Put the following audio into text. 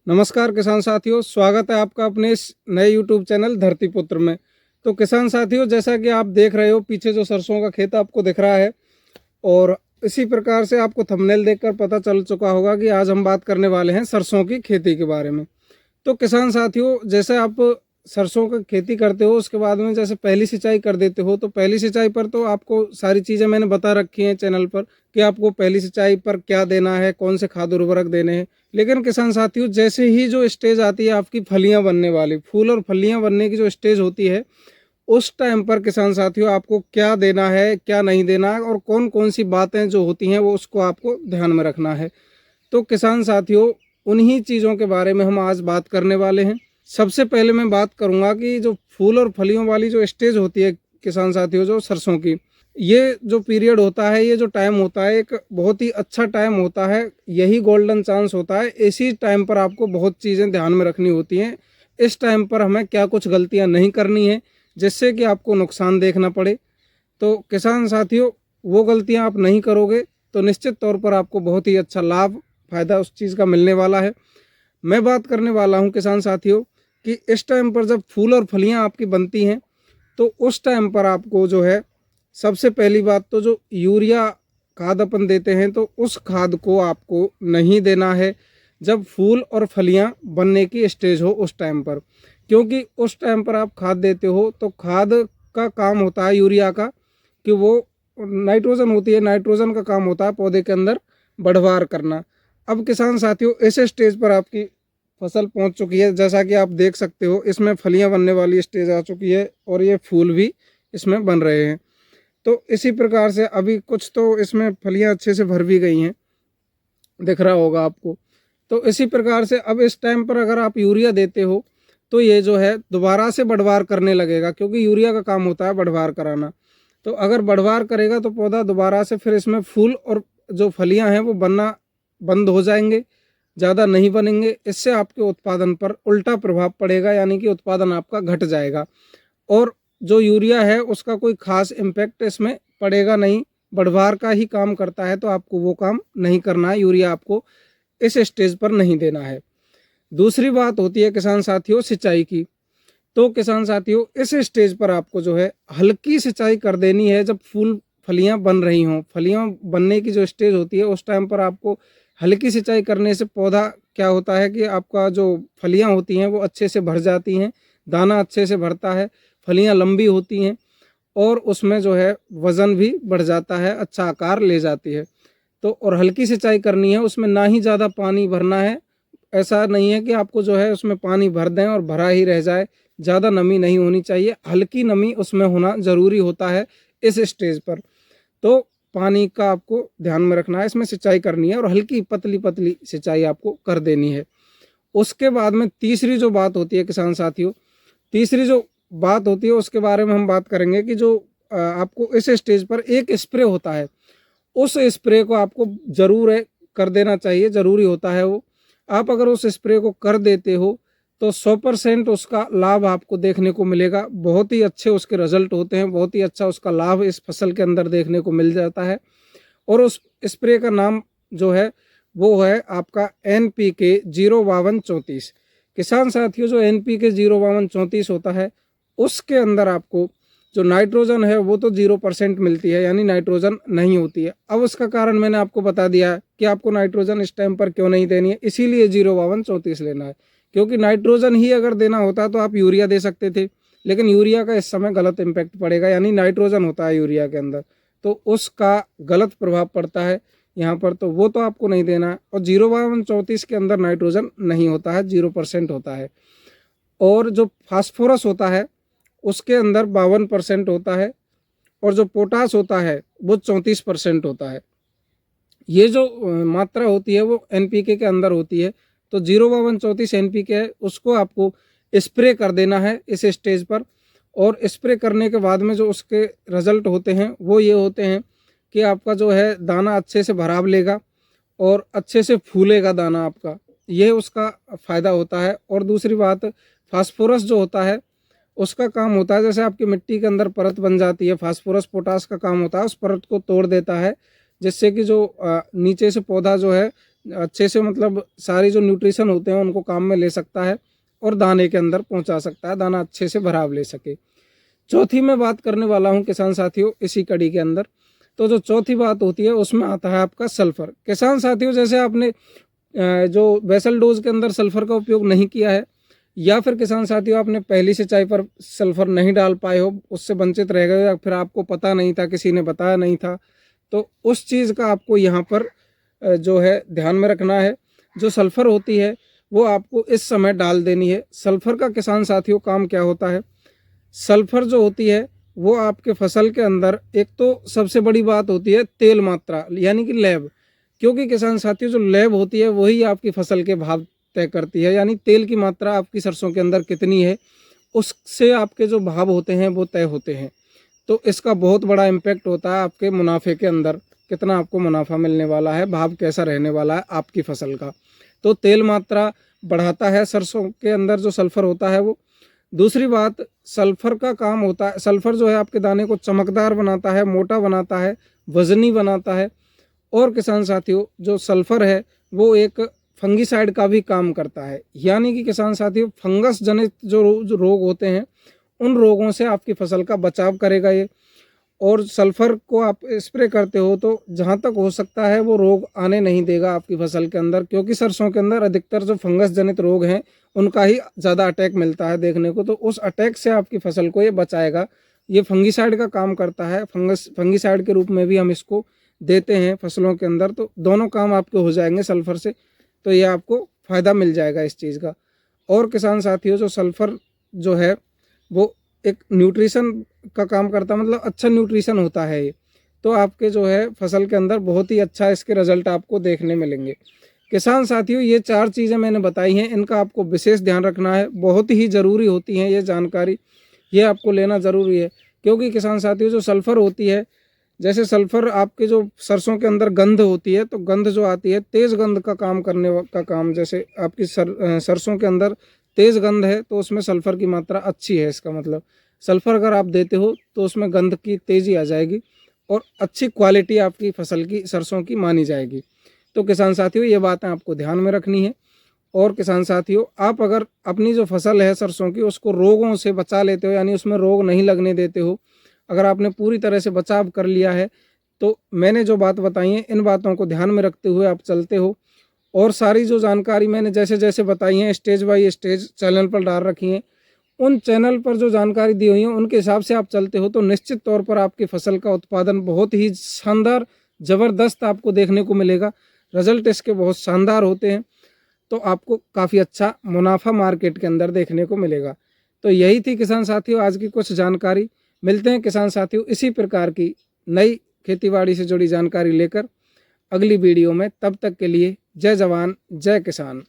नमस्कार किसान साथियों, स्वागत है आपका अपने इस नए यूट्यूब चैनल धरती पुत्र में। तो किसान साथियों, जैसा कि आप देख रहे हो पीछे जो सरसों का खेत आपको दिख रहा है, और इसी प्रकार से आपको थंबनेल देखकर पता चल चुका होगा कि आज हम बात करने वाले हैं सरसों की खेती के बारे में। तो किसान साथियों, जैसे आप सरसों का खेती करते हो उसके बाद में जैसे पहली सिंचाई कर देते हो, तो पहली सिंचाई पर तो आपको सारी चीज़ें मैंने बता रखी हैं चैनल पर कि आपको पहली सिंचाई पर क्या देना है, कौन से खाद उर्वरक देने हैं। लेकिन किसान साथियों, जैसे ही जो स्टेज आती है आपकी फलियां बनने वाली, फूल और फलियां बनने की जो स्टेज होती है, उस टाइम पर किसान साथियों आपको क्या देना है, क्या नहीं देना है, और कौन कौन सी बातें जो होती हैं वो उसको आपको ध्यान में रखना है। तो किसान साथियों, उन्हीं चीज़ों के बारे में हम आज बात करने वाले हैं। सबसे पहले मैं बात करूंगा कि जो फूल और फलियों वाली जो स्टेज होती है किसान साथियों, जो सरसों की, ये जो पीरियड होता है, ये जो टाइम होता है, एक बहुत ही अच्छा टाइम होता है। यही गोल्डन चांस होता है। इसी टाइम पर आपको बहुत चीज़ें ध्यान में रखनी होती हैं। इस टाइम पर हमें क्या कुछ गलतियां नहीं करनी है जिससे कि आपको नुकसान देखना पड़े। तो किसान साथियों, वो गलतियां आप नहीं करोगे तो निश्चित तौर पर आपको बहुत ही अच्छा लाभ, फायदा उस चीज़ का मिलने वाला है। मैं बात करने वाला हूं किसान साथियों कि इस टाइम पर जब फूल और फलियां आपकी बनती हैं, तो उस टाइम पर आपको जो है, सबसे पहली बात तो जो यूरिया खाद अपन देते हैं, तो उस खाद को आपको नहीं देना है जब फूल और फलियां बनने की स्टेज हो उस टाइम पर। क्योंकि उस टाइम पर आप खाद देते हो तो खाद का काम होता है यूरिया का कि वो नाइट्रोजन होती है, नाइट्रोजन का काम होता है पौधे के अंदर बढ़वार करना। अब किसान साथियों, इस स्टेज पर आपकी फसल पहुंच चुकी है। जैसा कि आप देख सकते हो, इसमें फलियां बनने वाली स्टेज आ चुकी है और ये फूल भी इसमें बन रहे हैं। तो इसी प्रकार से अभी कुछ तो इसमें फलियां अच्छे से भर भी गई हैं, दिख रहा होगा आपको। तो इसी प्रकार से अब इस टाइम पर अगर आप यूरिया देते हो तो ये जो है दोबारा से बढ़वार करने लगेगा, क्योंकि यूरिया का काम होता है बढ़वार कराना। तो अगर बढ़वार करेगा तो पौधा दोबारा से फिर इसमें फूल और जो फलियां हैं वो बनना बंद हो जाएंगे, ज़्यादा नहीं बनेंगे। इससे आपके उत्पादन पर उल्टा प्रभाव पड़ेगा, यानी कि उत्पादन आपका घट जाएगा। और जो यूरिया है उसका कोई खास इम्पैक्ट इसमें पड़ेगा नहीं, बढ़वार का ही काम करता है, तो आपको वो काम नहीं करना है। यूरिया आपको इस स्टेज पर नहीं देना है। दूसरी बात होती है किसान साथियों सिंचाई की। तो किसान साथियों, इस स्टेज पर आपको जो है हल्की सिंचाई कर देनी है। जब फूल फलियां बन रही हों, फलियां बनने की जो स्टेज होती है उस टाइम पर आपको हल्की सिंचाई करने से पौधा क्या होता है कि आपका जो फलियां होती हैं वो अच्छे से भर जाती हैं, दाना अच्छे से भरता है, फलियां लंबी होती हैं और उसमें जो है वज़न भी बढ़ जाता है, अच्छा आकार ले जाती है। तो और हल्की सिंचाई करनी है, उसमें ना ही ज़्यादा पानी भरना है। ऐसा नहीं है कि आपको जो है उसमें पानी भर दें और भरा ही रह जाए, ज़्यादा नमी नहीं होनी चाहिए, हल्की नमी उसमें होना ज़रूरी होता है इस स्टेज पर। तो पानी का आपको ध्यान में रखना है, इसमें सिंचाई करनी है और हल्की पतली पतली सिंचाई आपको कर देनी है। उसके बाद में तीसरी जो बात होती है किसान साथियों, तीसरी जो बात होती है उसके बारे में हम बात करेंगे कि जो आपको इस स्टेज पर एक स्प्रे होता है, उस स्प्रे को आपको ज़रूर है कर देना चाहिए, ज़रूरी होता है वो। आप अगर उस स्प्रे को कर देते हो तो 100% उसका लाभ आपको देखने को मिलेगा। बहुत ही अच्छे उसके रिजल्ट होते हैं, बहुत ही अच्छा उसका लाभ इस फसल के अंदर देखने को मिल जाता है। और उस स्प्रे का नाम जो है वो है आपका NPK 05234। किसान साथियों, जो NPK 05234 होता है उसके अंदर आपको जो नाइट्रोजन है वो तो 0% मिलती है, यानी नाइट्रोजन नहीं होती है। अब उसका कारण मैंने आपको बता दिया है कि आपको नाइट्रोजन इस टाइम पर क्यों नहीं देनी है, इसीलिए 05234 लेना है। क्योंकि नाइट्रोजन ही अगर देना होता तो आप यूरिया दे सकते थे, लेकिन यूरिया का इस समय गलत इम्पैक्ट पड़ेगा, यानी नाइट्रोजन होता है यूरिया के अंदर, तो उसका गलत प्रभाव पड़ता है यहाँ पर, तो वो तो आपको नहीं देना है। और 05234 के अंदर नाइट्रोजन नहीं होता है, 0% होता है। और जो फास्फोरस होता है उसके अंदर 52% होता है, और जो पोटास होता है वो 34% होता है। ये जो मात्रा होती है वो NPK के अंदर होती है। तो 05234 NPK है, उसको आपको स्प्रे कर देना है इस स्टेज पर। और स्प्रे करने के बाद में जो उसके रिजल्ट होते हैं वो ये होते हैं कि आपका जो है दाना अच्छे से भराव लेगा और अच्छे से फूलेगा दाना आपका, ये उसका फ़ायदा होता है। और दूसरी बात, फास्फोरस जो होता है उसका काम होता है, जैसे आपकी मिट्टी के अंदर परत बन जाती है, फास्फोरस पोटास का काम होता है उस परत को तोड़ देता है, जिससे कि जो नीचे से पौधा जो है अच्छे से मतलब सारी जो न्यूट्रिशन होते हैं उनको काम में ले सकता है और दाने के अंदर पहुंचा सकता है, दाना अच्छे से भराव ले सके। चौथी मैं बात करने वाला हूं किसान साथियों इसी कड़ी के अंदर। तो जो चौथी बात होती है उसमें आता है आपका सल्फर। किसान साथियों जैसे आपने जो बेसल डोज के अंदर सल्फर का उपयोग नहीं किया है, या फिर किसान साथियों आपने पहली सिंचाई पर सल्फर नहीं डाल पाए हो, उससे वंचित रह गए, या फिर आपको पता नहीं था, किसी ने बताया नहीं था, तो उस चीज़ का आपको यहाँ पर जो है ध्यान में रखना है। जो सल्फर होती है वो आपको इस समय डाल देनी है। सल्फर का किसान साथियों काम क्या होता है, सल्फर जो होती है वो आपके फसल के अंदर एक तो सबसे बड़ी बात होती है तेल मात्रा यानी कि लैब, क्योंकि किसान साथियों जो लैब होती है वही आपकी फसल के भाव तय करती है, यानी तेल की मात्रा आपकी सरसों के अंदर कितनी है उससे आपके जो भाव होते हैं वो तय होते हैं। तो इसका बहुत बड़ा इम्पैक्ट होता है आपके मुनाफे के अंदर, कितना आपको मुनाफा मिलने वाला है, भाव कैसा रहने वाला है आपकी फसल का। तो तेल मात्रा बढ़ाता है सरसों के अंदर जो सल्फर होता है वो। दूसरी बात, सल्फर का काम होता है, सल्फर जो है आपके दाने को चमकदार बनाता है, मोटा बनाता है, वजनी बनाता है। और किसान साथियों जो सल्फर है वो एक फंगीसाइड का भी काम करता है, यानी कि किसान साथियों फंगस जनित जो रोग होते हैं उन रोगों से आपकी फसल का बचाव करेगा ये। और सल्फर को आप स्प्रे करते हो तो जहाँ तक हो सकता है वो रोग आने नहीं देगा आपकी फसल के अंदर, क्योंकि सरसों के अंदर अधिकतर जो फंगस जनित रोग हैं उनका ही ज़्यादा अटैक मिलता है देखने को। तो उस अटैक से आपकी फसल को ये बचाएगा। ये फंगीसाइड का काम करता है, फंगीसाइड के रूप में भी हम इसको देते हैं फसलों के अंदर। तो दोनों काम आपके हो जाएंगे सल्फर से, तो ये आपको फ़ायदा मिल जाएगा इस चीज़ का। और किसान साथियों जो सल्फर जो है वो एक न्यूट्रिशन का काम करता है, मतलब अच्छा न्यूट्रिशन होता है ये। तो आपके जो है फसल के अंदर बहुत ही अच्छा इसके रिजल्ट आपको देखने मिलेंगे। किसान साथियों ये 4 चीज़ें मैंने बताई हैं, इनका आपको विशेष ध्यान रखना है, बहुत ही ज़रूरी होती हैं ये जानकारी, ये आपको लेना ज़रूरी है। क्योंकि किसान साथियों जो सल्फ़र होती है, जैसे सल्फ़र आपके जो सरसों के अंदर गंध होती है, तो गंध जो आती है तेज़ गंध का काम करने का काम, जैसे आपकी सरसों के अंदर तेज़ गंध है तो उसमें सल्फ़र की मात्रा अच्छी है। इसका मतलब सल्फ़र अगर आप देते हो तो उसमें गंध की तेज़ी आ जाएगी और अच्छी क्वालिटी आपकी फसल की सरसों की मानी जाएगी। तो किसान साथियों ये बातें आपको ध्यान में रखनी है। और किसान साथियों आप अगर अपनी जो फसल है सरसों की उसको रोगों से बचा लेते हो, यानी उसमें रोग नहीं लगने देते हो, अगर आपने पूरी तरह से बचाव कर लिया है, तो मैंने जो बात बताई है इन बातों को ध्यान में रखते हुए आप चलते हो, और सारी जो जानकारी मैंने जैसे जैसे बताई है स्टेज बाय स्टेज चैनल पर डाल रखी है, उन चैनल पर जो जानकारी दी हुई है उनके हिसाब से आप चलते हो तो निश्चित तौर पर आपकी फसल का उत्पादन बहुत ही शानदार ज़बरदस्त आपको देखने को मिलेगा। रिजल्ट इसके बहुत शानदार होते हैं, तो आपको काफ़ी अच्छा मुनाफा मार्केट के अंदर देखने को मिलेगा। तो यही थी किसान साथियों आज की कुछ जानकारी। मिलते हैं किसान साथियों इसी प्रकार की नई खेतीबाड़ी से जुड़ी जानकारी लेकर अगली वीडियो में। तब तक के लिए जय जवान जय किसान।